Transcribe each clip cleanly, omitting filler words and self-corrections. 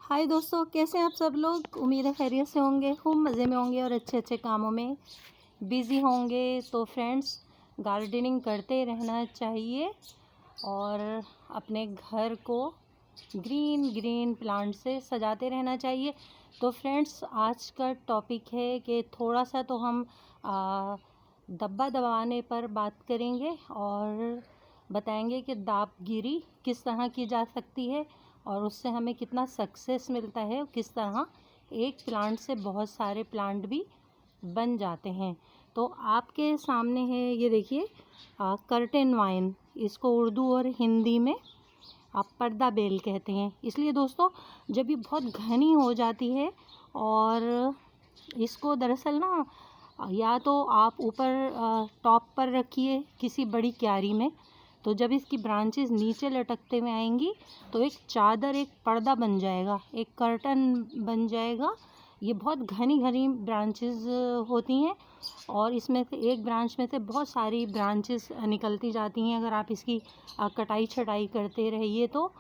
हाय दोस्तों, कैसे हैं आप सब लोग। उम्मीद है खैरियत से होंगे, खूब मज़े में होंगे और अच्छे अच्छे कामों में बिज़ी होंगे। तो फ्रेंड्स, गार्डनिंग करते रहना चाहिए और अपने घर को ग्रीन ग्रीन प्लांट से सजाते रहना चाहिए। तो फ्रेंड्स, आज का टॉपिक है कि थोड़ा सा तो हम दब्बा दबाने पर बात करेंगे और बताएंगे कि दाबगिरी किस तरह की जा सकती है और उससे हमें कितना सक्सेस मिलता है और किस तरह एक प्लांट से बहुत सारे प्लांट भी बन जाते हैं। तो आपके सामने है, ये देखिए, कर्टेन वाइन, इसको उर्दू और हिंदी में आप पर्दा बेल कहते हैं। इसलिए दोस्तों, जब ये बहुत घनी हो जाती है और इसको दरअसल ना, या तो आप ऊपर टॉप पर रखिए किसी बड़ी क्यारी में, तो जब इसकी ब्रांचेस नीचे लटकते हुए आएंगी तो एक चादर, एक पर्दा बन जाएगा, एक कर्टन बन जाएगा। ये बहुत घनी घनी ब्रांचेस होती हैं और इसमें से एक ब्रांच में से बहुत सारी ब्रांचेस निकलती जाती हैं अगर आप इसकी कटाई छटाई करते रहिए तो।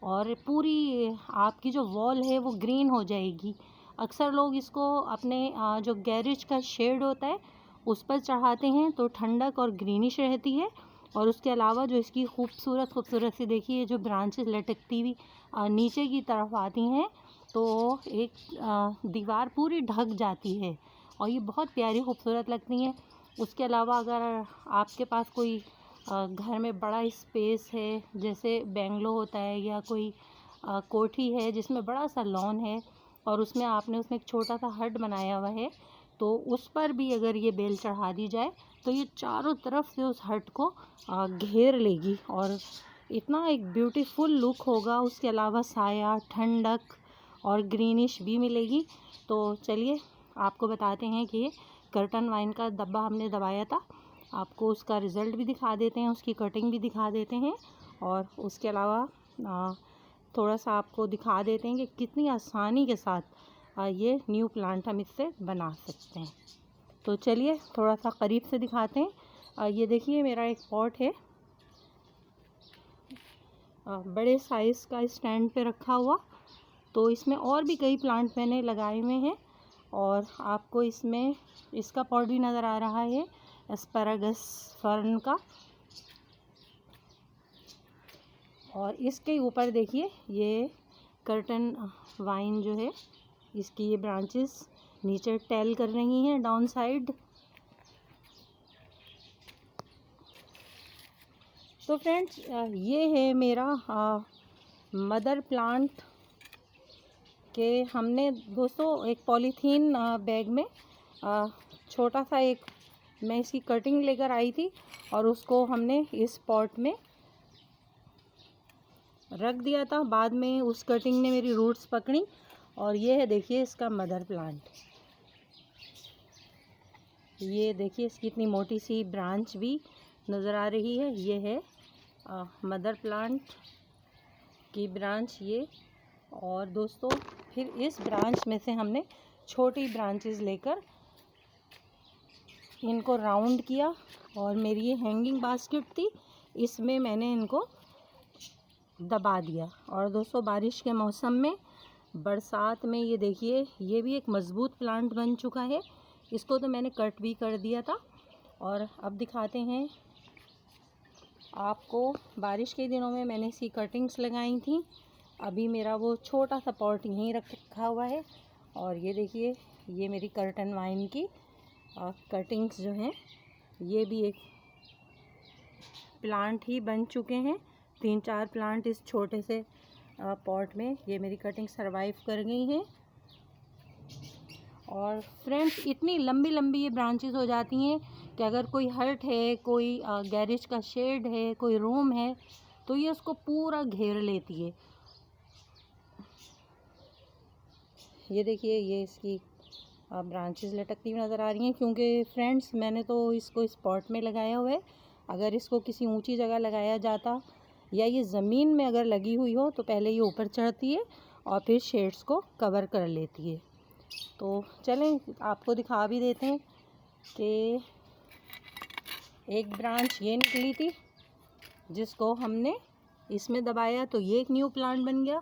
और पूरी आपकी जो वॉल है वो ग्रीन हो जाएगी। अक्सर लोग इसको अपने जो गैरेज का शेड होता है उस पर चढ़ाते हैं तो ठंडक और ग्रीनिश रहती है। और उसके अलावा जो इसकी खूबसूरत सी, देखिए, जो ब्रांचेस लटकती हुई नीचे की तरफ आती हैं तो एक दीवार पूरी ढक जाती है और ये बहुत प्यारी खूबसूरत लगती हैं। उसके अलावा अगर आपके पास कोई घर में बड़ा स्पेस है, जैसे बेंगलो होता है या कोई कोठी है जिसमें बड़ा सा लॉन है और उसमें एक छोटा सा हट बनाया हुआ है, तो उस पर भी अगर ये बेल चढ़ा दी जाए तो ये चारों तरफ से उस हट को घेर लेगी और इतना एक ब्यूटीफुल लुक होगा। उसके अलावा साया, ठंडक और ग्रीनिश भी मिलेगी। तो चलिए आपको बताते हैं कि ये कर्टन वाइन का डब्बा हमने दबाया था, आपको उसका रिज़ल्ट भी दिखा देते हैं, उसकी कटिंग भी दिखा देते हैं और उसके अलावा थोड़ा सा आपको दिखा देते हैं कि कितनी आसानी के साथ ये न्यू प्लांट हम इससे बना सकते हैं। तो चलिए थोड़ा सा करीब से दिखाते हैं। ये देखिए, मेरा एक पॉट है बड़े साइज़ का, स्टैंड पे रखा हुआ। तो इसमें और भी कई प्लांट मैंने लगाए हुए हैं और आपको इसमें इसका पॉट भी नज़र आ रहा है एस्पैरागस फर्न का। और इसके ऊपर देखिए, ये कर्टन वाइन जो है, इसकी ये ब्रांचेस नीचे टेल कर रही हैं डाउन साइड। तो फ्रेंड्स, ये है मेरा मदर प्लांट के हमने दोस्तों एक पॉलीथीन बैग में छोटा सा एक, मैं इसकी कटिंग लेकर आई थी और उसको हमने इस पॉट में रख दिया था। बाद में उस कटिंग ने मेरी रूट्स पकड़ी और ये है, देखिए, इसका मदर प्लांट। ये देखिए, इसकी इतनी मोटी सी ब्रांच भी नज़र आ रही है। ये है मदर प्लांट की ब्रांच ये। और दोस्तों, फिर इस ब्रांच में से हमने छोटी ब्रांचेस लेकर इनको राउंड किया और मेरी ये हैंगिंग बास्केट थी, इसमें मैंने इनको दबा दिया। और दोस्तों, बारिश के मौसम में, बरसात में, ये देखिए, ये भी एक मज़बूत प्लांट बन चुका है। इसको तो मैंने कट भी कर दिया था। और अब दिखाते हैं आपको, बारिश के दिनों में मैंने इसकी कटिंग्स लगाई थी। अभी मेरा वो छोटा सा पॉट यहीं रखा हुआ है और ये देखिए, ये मेरी कर्टन वाइन की कटिंग्स जो हैं, ये भी एक प्लांट ही बन चुके हैं। 3-4 प्लांट इस छोटे से पॉट में ये मेरी कटिंग सरवाइव कर गई हैं। और फ्रेंड्स, इतनी लंबी लंबी ये ब्रांचेस हो जाती हैं कि अगर कोई हट है, कोई गैरेज का शेड है, कोई रूम है, तो ये उसको पूरा घेर लेती है। ये देखिए, ये इसकी ब्रांचेस लटकती हुई नज़र आ रही हैं, क्योंकि फ्रेंड्स, मैंने तो इसको इस पॉट में लगाया हुआ है। अगर इसको किसी ऊंची जगह लगाया जाता या ये ज़मीन में अगर लगी हुई हो तो पहले ये ऊपर चढ़ती है और फिर शेड्स को कवर कर लेती है। तो चलें आपको दिखा भी देते हैं कि एक ब्रांच ये निकली थी जिसको हमने इसमें दबाया तो ये एक न्यू प्लांट बन गया।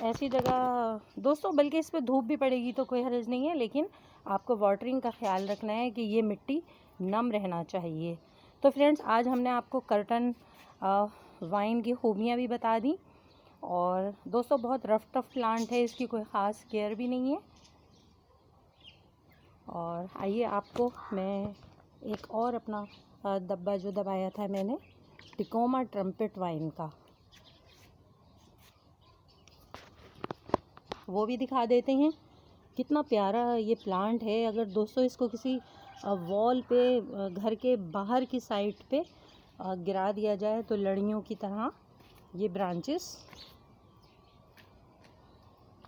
ऐसी जगह दोस्तों, बल्कि इस पे धूप भी पड़ेगी तो कोई हर्ज नहीं है, लेकिन आपको वाटरिंग का ख्याल रखना है कि ये मिट्टी नम रहना चाहिए। तो फ्रेंड्स, आज हमने आपको कर्टन वाइन की खूबियाँ भी बता दी। और दोस्तों, बहुत रफ टफ प्लांट है, इसकी कोई ख़ास केयर भी नहीं है। और आइए आपको मैं एक और अपना डब्बा जो दबाया था मैंने टिकोमा ट्रम्पेट वाइन का, वो भी दिखा देते हैं। कितना प्यारा ये प्लांट है। अगर दोस्तों इसको किसी वॉल पे घर के बाहर की साइड पे गिरा दिया जाए तो लड़ियों की तरह ये ब्रांचेस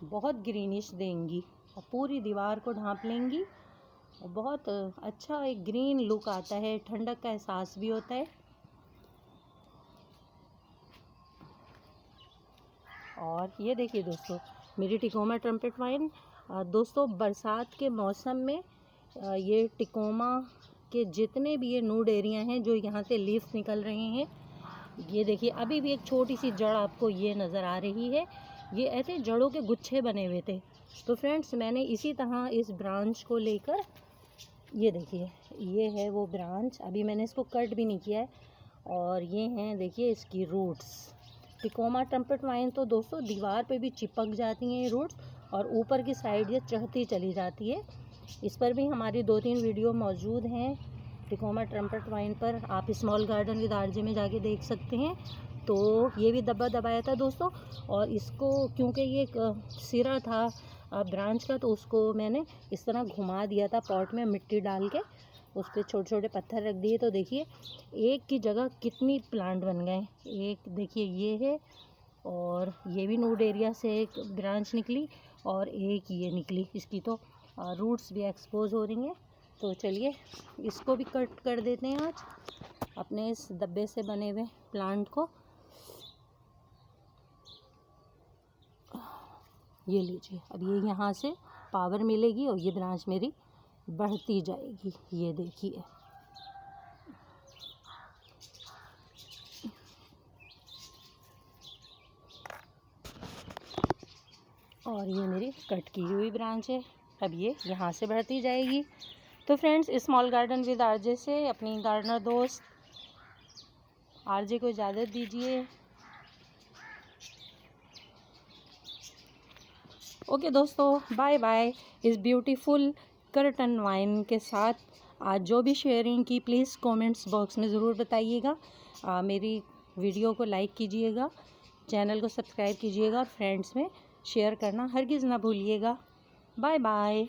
बहुत ग्रीनिश देंगी और पूरी दीवार को ढांप लेंगी और बहुत अच्छा एक ग्रीन लुक आता है, ठंडक का एहसास भी होता है। और ये देखिए दोस्तों, मेरी टिकोमा ट्रम्पेट वाइन। दोस्तों, बरसात के मौसम में ये टिकोमा के जितने भी ये नूड एरिया हैं जो यहाँ से लीव्स निकल रहे हैं, ये देखिए अभी भी एक छोटी सी जड़ आपको ये नज़र आ रही है। ये ऐसे जड़ों के गुच्छे बने हुए थे। तो फ्रेंड्स, मैंने इसी तरह इस ब्रांच को लेकर, ये देखिए ये है वो ब्रांच, अभी मैंने इसको कट भी नहीं किया है। और ये हैं देखिए इसकी रूट्स। टिकोमा ट्रम्पेट वाइन तो दोस्तों दीवार पे भी चिपक जाती हैं ये रूट्स, और ऊपर की साइड ये चढ़ती चली जाती है। इस पर भी हमारी 2-3 वीडियो मौजूद हैं टिकोमा ट्रम्पेट वाइन पर, आप स्मॉल गार्डन विद आरजे में जाके देख सकते हैं। तो ये भी डब्बा दबाया था दोस्तों, और इसको क्योंकि ये एक सिरा था ब्रांच का, तो उसको मैंने इस तरह घुमा दिया था पॉट में मिट्टी डाल के, उस पर छोटे छोटे पत्थर रख दिए। तो देखिए एक की जगह कितनी प्लांट बन गए। एक देखिए ये है, और ये भी नूड एरिया से एक ब्रांच निकली, और एक ये निकली, इसकी तो रूट्स भी एक्सपोज हो रही हैं। तो चलिए इसको भी कट कर देते हैं आज अपने इस डब्बे से बने हुए प्लांट को। ये लीजिए, अब ये यहाँ से पावर मिलेगी और ये ब्रांच मेरी बढ़ती जाएगी। ये देखिए, और ये मेरी कट की हुई ब्रांच है, अब ये यहाँ से बढ़ती जाएगी। तो friends, small garden with RJ से अपनी गार्डनर दोस्त आरजे को इजाज़त दीजिए। ओके दोस्तों, बाय बाय। इस ब्यूटीफुल कर्टन वाइन के साथ आज जो भी शेयरिंग की, प्लीज़ कमेंट्स बॉक्स में ज़रूर बताइएगा। मेरी वीडियो को लाइक कीजिएगा, चैनल को सब्सक्राइब कीजिएगा, और फ्रेंड्स में शेयर करना हरगिज़ ना भूलिएगा। Bye bye.